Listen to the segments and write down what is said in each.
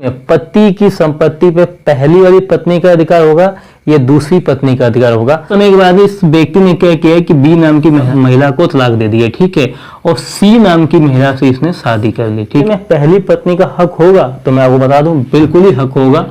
पति की संपत्ति पे पहली वाली पत्नी का अधिकार होगा या दूसरी पत्नी का अधिकार होगा। समय के बाद इस व्यक्ति ने क्या किया कि बी नाम की महिला को तलाक दे दिया, ठीक है, और सी नाम की महिला से इसने शादी कर ली, ठीक है। पहली पत्नी का हक होगा तो मैं आपको बता दूं बिल्कुल ही हक होगा,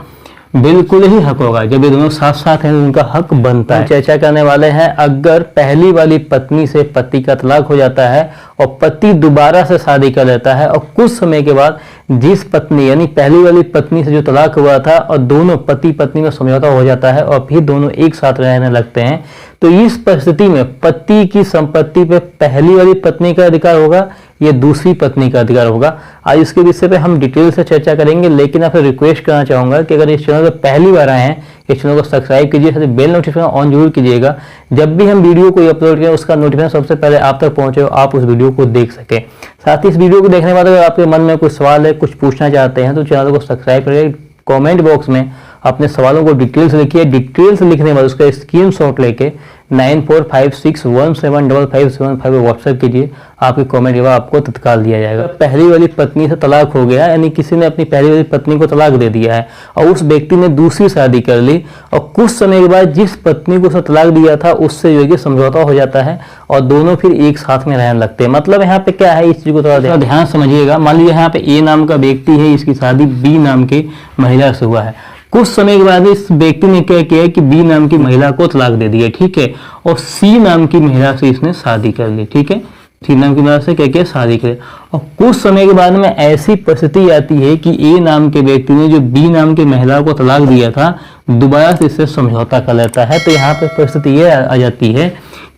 बिल्कुल ही हक होगा। जब ये दोनों साथ साथ हैं तो उनका हक बनता है। चर्चा करने वाले हैं, अगर पहली वाली पत्नी से पति का तलाक हो जाता है और पति दोबारा से शादी कर लेता है और कुछ समय के बाद जिस पत्नी यानी पहली वाली पत्नी से जो तलाक हुआ था और दोनों पति पत्नी में समझौता हो जाता है और फिर दोनों एक साथ रहने लगते हैं, तो इस परिस्थिति में पति की संपत्ति पे पहली वाली पत्नी का अधिकार होगा या दूसरी पत्नी का अधिकार होगा। आज इसके विषय पे हम डिटेल से चर्चा करेंगे, लेकिन आपसे रिक्वेस्ट करना चाहूंगा कि अगर इस चैनल पर पहली बार आए हैं इस चैनल को सब्सक्राइब कीजिए, साथ ही बेल नोटिफिकेशन ऑन जरूर कीजिएगा। जब भी हम वीडियो को अपलोड करें उसका नोटिफिकेशन सबसे पहले आप तक पहुंचे और आप उस वीडियो को देख सकें। साथ ही इस वीडियो को देखने के बाद अगर आपके मन में कोई सवाल है, कुछ पूछना चाहते हैं तो चैनल को सब्सक्राइब करिए। कमेंट बॉक्स में अपने सवालों को डिटेल्स लिखिए। डिटेल्स लिखने के बाद उसका स्क्रीनशॉट लेके 9456175575 व्हाट्सएप कीजिए। आपके कमेंट के बाद आपको तत्काल दिया जाएगा। पहली वाली पत्नी से तलाक हो गया, यानी किसी ने अपनी पहली वाली पत्नी को तलाक दे दिया है और उस व्यक्ति ने दूसरी शादी कर ली और कुछ समय के बाद जिस पत्नी को उसने तलाक दिया था उससे जो है समझौता हो जाता है और दोनों फिर एक साथ में रहने लगते हैं। मतलब यहाँ पे क्या है, इस चीज को थोड़ा ध्यान समझिएगा। मान लीजिए यहाँ पे ए नाम का व्यक्ति है, इसकी शादी बी नाम की महिला से हुआ है। कुछ समय के बाद इस व्यक्ति ने क्या किया कि बी नाम की महिला को तलाक दे दिया, ठीक है, और सी नाम की महिला से इसने शादी कर ली, ठीक है, सी नाम की महिला से क्या किया, शादी कर। और कुछ समय के बाद में ऐसी परिस्थिति आती है कि ए नाम के व्यक्ति ने जो बी नाम की महिला को तलाक दिया था दोबारा से इससे समझौता कर लेता है। तो यहाँ पे परिस्थिति ये आ जाती है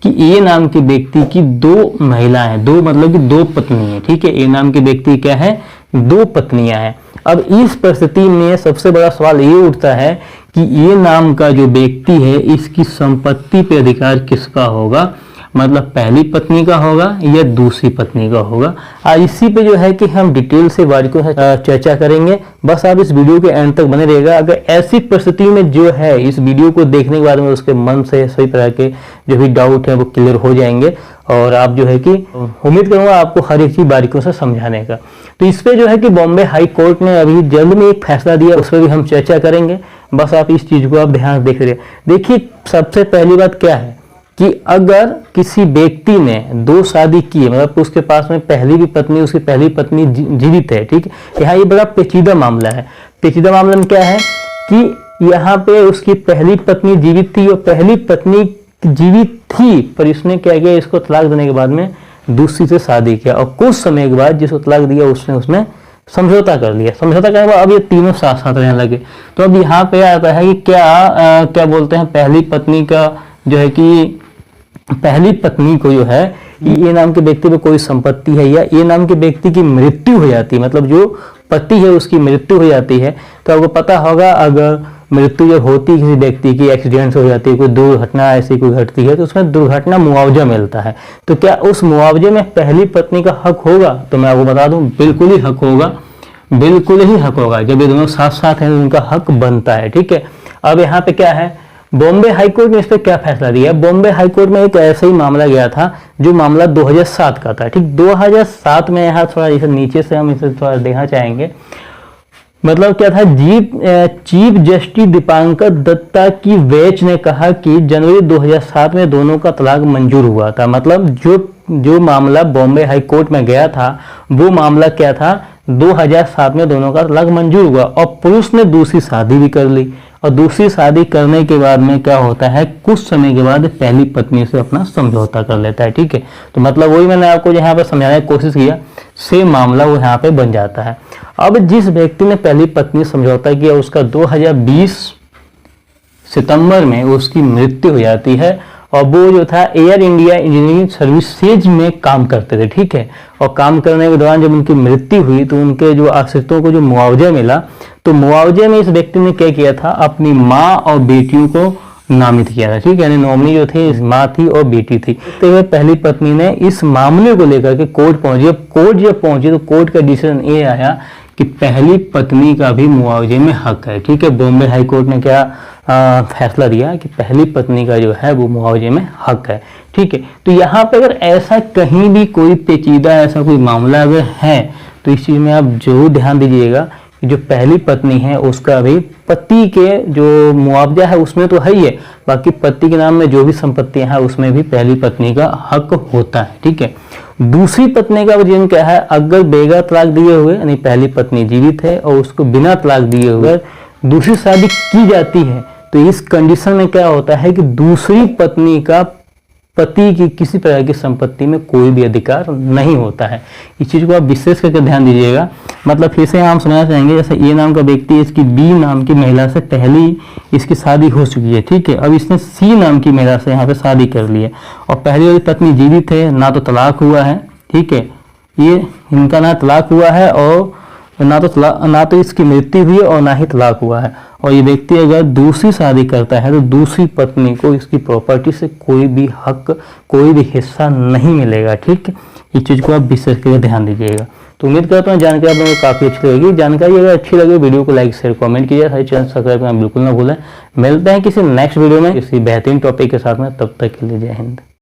कि ए नाम के व्यक्ति की दो महिलाएं, दो मतलब कि दो पत्नी है, ठीक है, ए नाम के व्यक्ति क्या है, दो पत्नियां हैं। अब इस परिस्थिति में सबसे बड़ा सवाल ये उठता है कि ये नाम का जो व्यक्ति है इसकी संपत्ति पे अधिकार किसका होगा, मतलब पहली पत्नी का होगा या दूसरी पत्नी का होगा। आज इसी पे जो है कि हम डिटेल से बारीकों से चर्चा करेंगे। बस आप इस वीडियो के एंड तक बने रहेगा। अगर ऐसी परिस्थिति में जो है इस वीडियो को देखने के बाद में उसके मन से सही तरह के जो भी डाउट है वो क्लियर हो जाएंगे और आप जो है कि उम्मीद करूंगा आपको हर एक चीज बारीकों से समझाने का। तो इस पे जो है कि बॉम्बे हाई कोर्ट ने अभी जल्द में एक फैसला दिया, उस पर भी हम चर्चा करेंगे। बस आप इस चीज को आप ध्यान देख रहे। देखिए सबसे पहली बात क्या है कि अगर किसी व्यक्ति ने दो शादी की है, मतलब उसके पास में पहली भी पत्नी, उसकी पहली पत्नी जीवित है, ठीक है, यहाँ ये बड़ा पेचीदा मामला है। पेचीदा मामला में क्या है कि यहाँ पे उसकी पहली पत्नी जीवित थी और पहली पत्नी जीवित थी पर इसने क्या किया, इसको तलाक देने के बाद में दूसरी से शादी किया और कुछ समय के बाद जिसको तलाक दिया उसने समझौता कर लिया। समझौता करने के बाद अब ये तीनों साथ साथ रहने लगे। तो अब यहाँ पे आता है कि क्या बोलते हैं, पहली पत्नी का जो है कि पहली पत्नी को जो है ये नाम के व्यक्ति पे कोई संपत्ति है या ये नाम के व्यक्ति की मृत्यु हो जाती है, मतलब जो पति है उसकी मृत्यु हो जाती है, तो आपको पता होगा अगर मृत्यु जब होती है किसी व्यक्ति की, एक्सीडेंट हो जाती है, कोई दुर्घटना ऐसी कोई घटती है तो उसमें दुर्घटना मुआवजा मिलता है। तो क्या उस मुआवजे में पहली पत्नी का हक होगा? तो मैं आपको बता दूं बिल्कुल ही हक होगा, बिल्कुल ही हक होगा। जब ये दोनों साथ साथ हैं तो उनका हक बनता है, ठीक है। अब यहाँ पे क्या है, बॉम्बे हाईकोर्ट ने इस पर क्या फैसला दिया। बॉम्बे हाईकोर्ट में एक ऐसा ही मामला गया था जो मामला 2007 का था, ठीक। 2007 में यहाँ थोड़ा इसे नीचे से हम इसे थोड़ा देखना चाहेंगे। मतलब क्या था, चीफ जस्टिस दीपांकर दत्ता की बेंच ने कहा कि जनवरी 2007 में दोनों का तलाक मंजूर हुआ था। मतलब जो मामला बॉम्बे हाई कोर्ट में गया था वो मामला क्या था, 2007 में दोनों का तलाक मंजूर हुआ और पुरुष ने दूसरी शादी भी कर ली और दूसरी शादी करने के बाद में क्या होता है, कुछ समय के बाद पहली पत्नी से अपना समझौता कर लेता है, ठीक है। तो मतलब वही मैंने आपको यहाँ पे समझाने की कोशिश किया, सेम मामला वो यहाँ पे बन जाता है। अब जिस व्यक्ति ने पहली पत्नी समझौता किया उसका 2020 सितंबर में उसकी मृत्यु हो जाती है और वो जो था एयर इंडिया इंजीनियरिंग सर्विसेज में काम करते थे, ठीक है। और काम करने के दौरान जब उनकी मृत्यु हुई तो उनके जो आश्रितों को जो मुआवजा मिला, तो मुआवजे में इस व्यक्ति ने क्या किया था, अपनी माँ और बेटियों को नामित किया था, ठीक है। यानी नॉमिनी जो थे माँ थी और बेटी थी। तो पहली पत्नी ने इस मामले को लेकर के कोर्ट पहुंची। अब कोर्ट जब पहुंची तो कोर्ट का डिसीजन ये आया कि पहली पत्नी का भी मुआवजे में हक है, ठीक है। बॉम्बे हाई कोर्ट ने क्या फैसला दिया कि पहली पत्नी का जो है वो मुआवजे में हक है, ठीक है। तो यहाँ पे अगर ऐसा कहीं भी कोई पेचीदा ऐसा कोई मामला अगर है तो इस चीज में आप जरूर ध्यान दीजिएगा कि जो पहली पत्नी है उसका भी पति के जो मुआवजा है उसमें तो है ही है, बाकी पति के नाम में जो भी संपत्तियां हैं उसमें भी पहली पत्नी का हक होता है। ठीक है, दूसरी पत्नी का वजन क्या है, अगर बेगैर तलाक दिए हुए यानी पहली पत्नी जीवित है और उसको बिना तलाक दिए हुए दूसरी शादी की जाती है, तो इस कंडीशन में क्या होता है कि दूसरी पत्नी का पति की किसी प्रकार की संपत्ति में कोई भी अधिकार नहीं होता है। इस चीज को आप विशेष करके ध्यान दीजिएगा। मतलब फिर से हम सुनना चाहेंगे, जैसे ए नाम का व्यक्ति है, इसकी बी नाम की महिला से पहली इसकी शादी हो चुकी है। ठीक है, अब इसने सी नाम की महिला से यहाँ पे शादी कर ली है और पहली वाली पत्नी जीवित है, ना तो तलाक हुआ है। ठीक है, ये इनका ना तलाक हुआ है और ना तो इसकी मृत्यु हुई और ना ही तलाक हुआ है। और ये व्यक्ति अगर दूसरी शादी करता है तो दूसरी पत्नी को इसकी प्रॉपर्टी से कोई भी हक, कोई भी हिस्सा नहीं मिलेगा। ठीक है, इस चीज को आप विशेष करके ध्यान दीजिएगा। तो उम्मीद करता हूँ जानकारी आप लोगों को काफी अच्छी लगेगी। जानकारी अगर अच्छी लगे वीडियो को लाइक शेयर कमेंट कीजिए, हमारे चैनल सब्सक्राइब करना बिल्कुल ना भूलें। मिलते हैं किसी नेक्स्ट वीडियो में किसी बेहतरीन टॉपिक के साथ में, तब तक के लिए जय हिंद।